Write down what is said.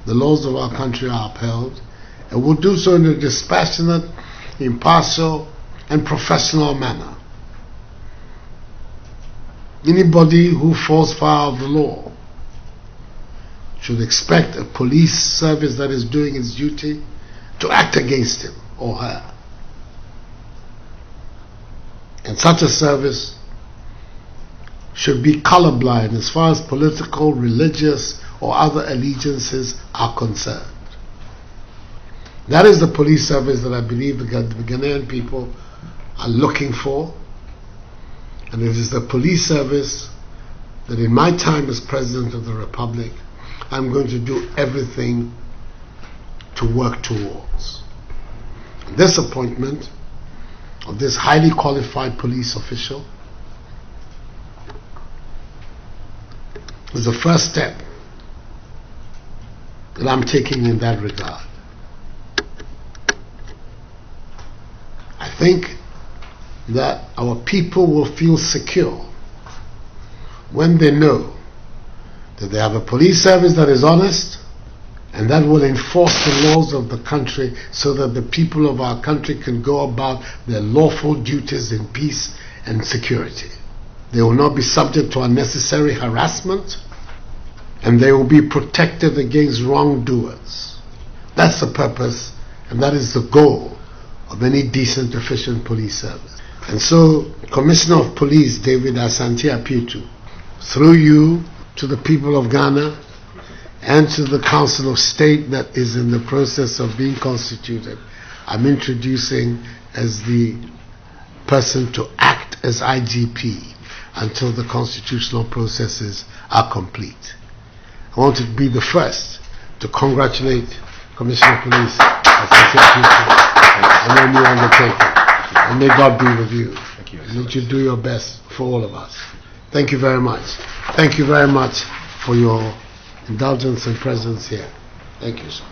the laws of our country are upheld, and will do so in a dispassionate, impartial, and professional manner. Anybody who falls foul of the law should expect a police service that is doing its duty to act against him or her. And such a service should be colorblind as far as political, religious, or other allegiances are concerned. That is the police service that I believe the Ghanaian people are looking for. And it is the police service that in my time as President of the Republic, I'm going to do everything to work towards. This appointment of this highly qualified police official is the first step that I'm taking in that regard. I think that our people will feel secure when they know that they have a police service that is honest and that will enforce the laws of the country so that the people of our country can go about their lawful duties in peace and security. They will not be subject to unnecessary harassment, and they will be protected against wrongdoers. That's the purpose, and that is the goal of any decent, efficient police service. And so, Commissioner of Police David Asante-Apeatu, through you to the people of Ghana and to the Council of State that is in the process of being constituted, I'm introducing as the person to act as IGP until the constitutional processes are complete. I want to be the first to congratulate Commissioner of Police Asante-Apeatu on your new undertaking. And may God be with you. Thank you. And that you do your best for all of us. Thank you very much. Thank you very much for your indulgence and presence here. Thank you, sir.